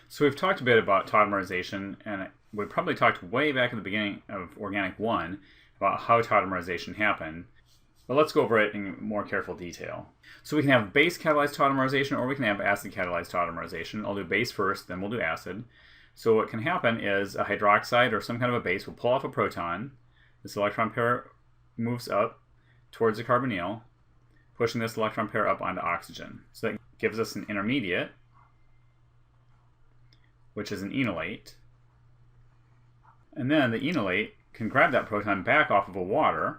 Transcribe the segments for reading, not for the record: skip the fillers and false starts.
So we've talked a bit about tautomerization, and we probably talked way back at the beginning of Organic 1 about how tautomerization happened. But let's go over it in more careful detail. So we can have base catalyzed tautomerization, or we can have acid catalyzed tautomerization. I'll do base first, then we'll do acid. So what can happen is a hydroxide or some kind of a base will pull off a proton. This electron pair moves up towards the carbonyl, pushing this electron pair up onto oxygen. So that gives us an intermediate, which is an enolate. And then the enolate can grab that proton back off of a water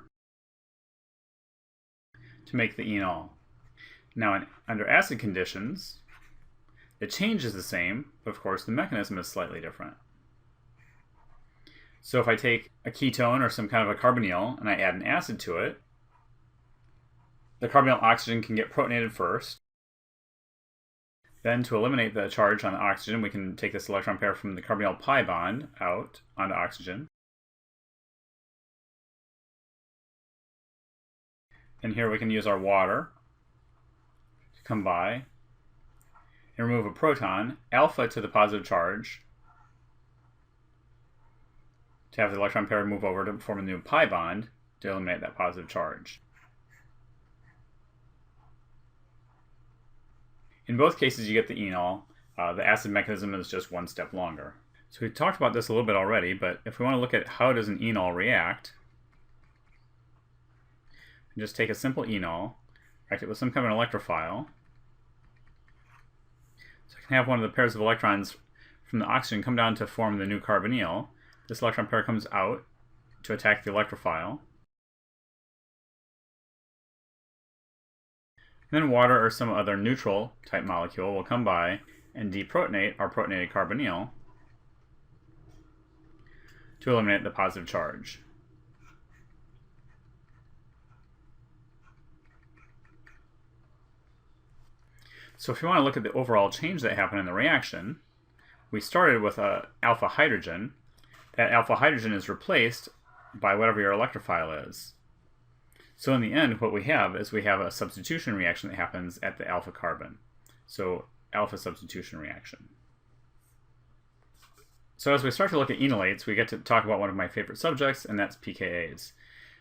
to make the enol. Now, under acid conditions, the change is the same, but of course the mechanism is slightly different. So if I take a ketone or some kind of a carbonyl and I add an acid to it, the carbonyl oxygen can get protonated first. Then to eliminate the charge on the oxygen, we can take this electron pair from the carbonyl pi bond out onto oxygen. And here we can use our water to come by and remove a proton, alpha to the positive charge, to have the electron pair move over to form a new pi bond to eliminate that positive charge. In both cases, you get the enol. The acid mechanism is just one step longer. So we talked about this a little bit already, but if we want to look at how does an enol react, just take a simple enol, react it with some kind of an electrophile. So I can have one of the pairs of electrons from the oxygen come down to form the new carbonyl. This electron pair comes out to attack the electrophile. Then water or some other neutral type molecule will come by and deprotonate our protonated carbonyl to eliminate the positive charge. So if you want to look at the overall change that happened in the reaction, we started with a alpha hydrogen. That alpha hydrogen is replaced by whatever your electrophile is. So in the end, what we have is we have a substitution reaction that happens at the alpha carbon. So alpha substitution reaction. So as we start to look at enolates, we get to talk about one of my favorite subjects, and that's pKa's.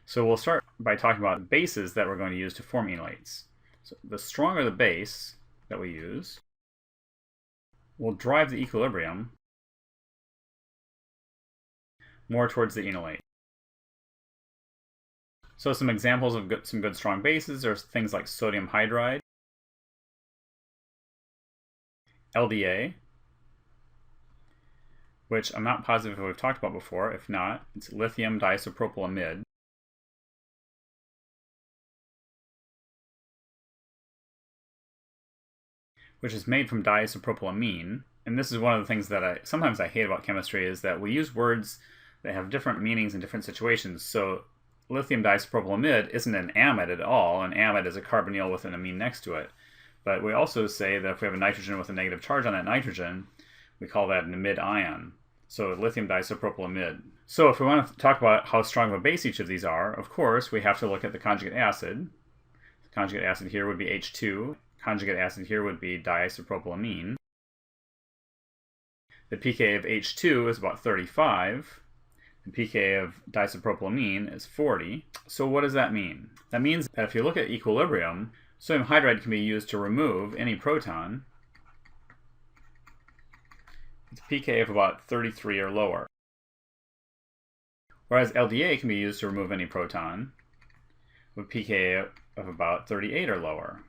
So we'll start by talking about bases that we're going to use to form enolates. So the stronger the base that we use will drive the equilibrium more towards the enolate. So some examples of some good strong bases are things like sodium hydride, LDA, which I'm not positive if we've talked about before. If not, it's lithium diisopropylamide. Which is made from diisopropylamine. And this is one of the things that sometimes I hate about chemistry, is that we use words that have different meanings in different situations. So lithium diisopropylamide isn't an amide at all. An amide is a carbonyl with an amine next to it. But we also say that if we have a nitrogen with a negative charge on that nitrogen, we call that an amide ion. So lithium diisopropylamide. So if we want to talk about how strong of a base each of these are, of course, we have to look at the conjugate acid. The conjugate acid here would be H2. Conjugate acid here would be diisopropylamine. The pK of H2 is about 35. The pK of diisopropylamine is 40. So what does that mean? That means that if you look at equilibrium, sodium hydride can be used to remove any proton. It's a pK of about 33 or lower. Whereas LDA can be used to remove any proton with pK of about 38 or lower.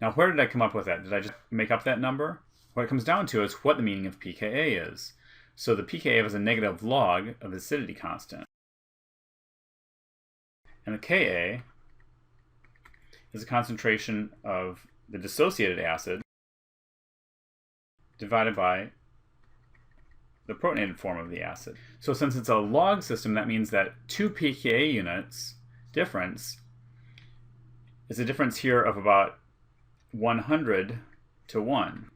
Now, where did I come up with that? Did I just make up that number? What it comes down to is what the meaning of pKa is. So the pKa is a negative log of the acidity constant. And the Ka is a concentration of the dissociated acid divided by the protonated form of the acid. So since it's a log system, that means that 2 pKa units difference is a difference here of about 100 to 1.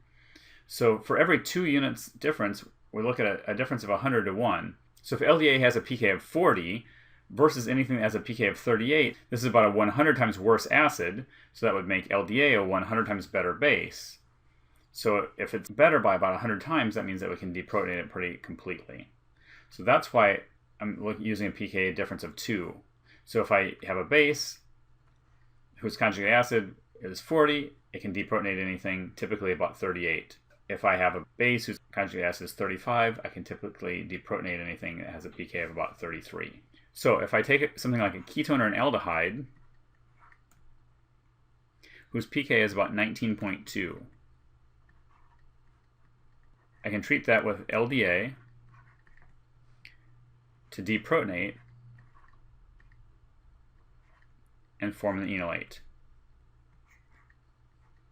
So for every 2 units difference, we look at a difference of 100 to 1. So if LDA has a pK of 40, versus anything that has a pK of 38, this is about a 100 times worse acid, so that would make LDA a 100 times better base. So if it's better by about 100 times, that means that we can deprotonate it pretty completely. So that's why I'm using a pK difference of 2. So if I have a base whose conjugate acid is 40, it can deprotonate anything, typically about 38. If I have a base whose conjugate acid is 35, I can typically deprotonate anything that has a pK of about 33. So if I take something like a ketone or an aldehyde, whose pK is about 19.2, I can treat that with LDA to deprotonate and form the enolate.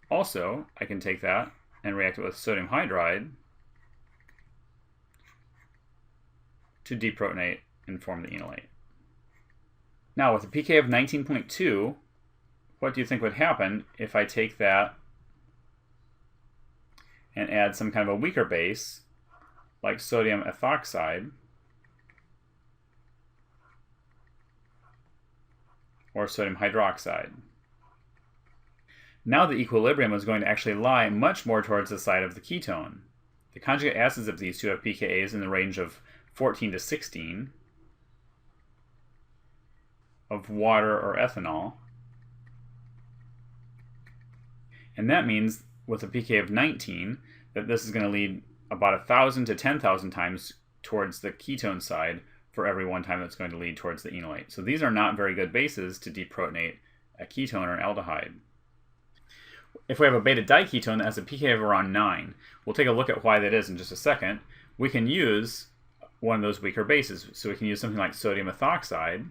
Also, I can take that and react it with sodium hydride to deprotonate and form the enolate. Now, with a pK of 19.2, what do you think would happen if I take that and add some kind of a weaker base, like sodium ethoxide, or sodium hydroxide? Now the equilibrium is going to actually lie much more towards the side of the ketone. The conjugate acids of these two have pKa's in the range of 14 to 16 of water or ethanol. And that means with a pK of 19 that this is going to lead about 1,000 to 10,000 times towards the ketone side for every one time that's going to lead towards the enolate. So these are not very good bases to deprotonate a ketone or an aldehyde. If we have a beta diketone that has a pK of around 9, we'll take a look at why that is in just a second. We can use one of those weaker bases. So we can use something like sodium ethoxide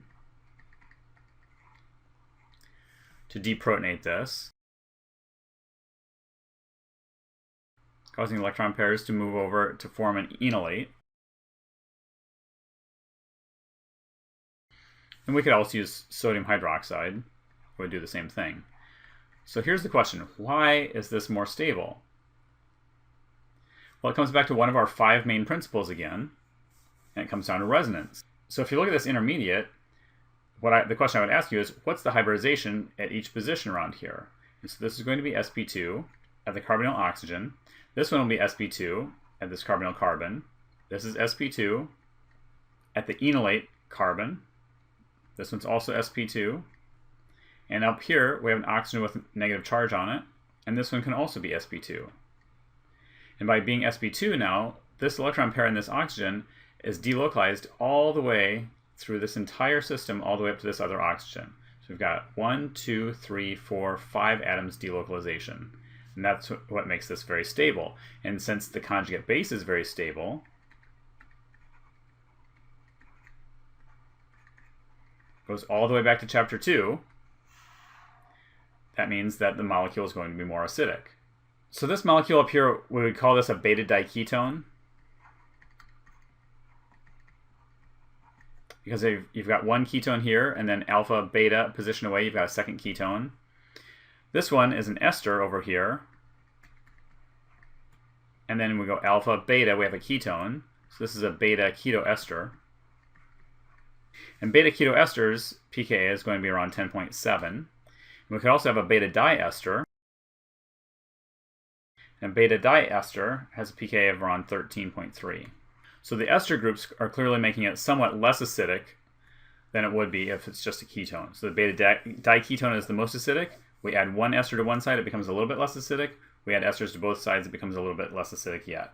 to deprotonate this, causing electron pairs to move over to form an enolate. And we could also use sodium hydroxide, it would do the same thing. So here's the question, why is this more stable? Well, it comes back to one of our 5 main principles again, and it comes down to resonance. So if you look at this intermediate, the question I would ask you is, what's the hybridization at each position around here? And so this is going to be sp2 at the carbonyl oxygen. This one will be sp2 at this carbonyl carbon. This is sp2 at the enolate carbon. This one's also sp2. And up here, we have an oxygen with a negative charge on it. And this one can also be sp2. And by being sp2 now, this electron pair in this oxygen is delocalized all the way through this entire system, all the way up to this other oxygen. So we've got 1, 2, 3, 4, 5 atoms delocalization. And that's what makes this very stable. And since the conjugate base is very stable, goes all the way back to chapter 2, that means that the molecule is going to be more acidic. So this molecule up here, we would call this a beta diketone, because you've got one ketone here, and then alpha, beta position away, you've got a second ketone. This one is an ester over here, and then we go alpha, beta, we have a ketone. So this is a beta ketoester. And beta ketoesters, pKa is going to be around 10.7. We could also have a beta diester. And beta diester has a pKa of around 13.3. So the ester groups are clearly making it somewhat less acidic than it would be if it's just a ketone. So the beta diketone is the most acidic. We add one ester to one side, it becomes a little bit less acidic. We add esters to both sides, it becomes a little bit less acidic yet.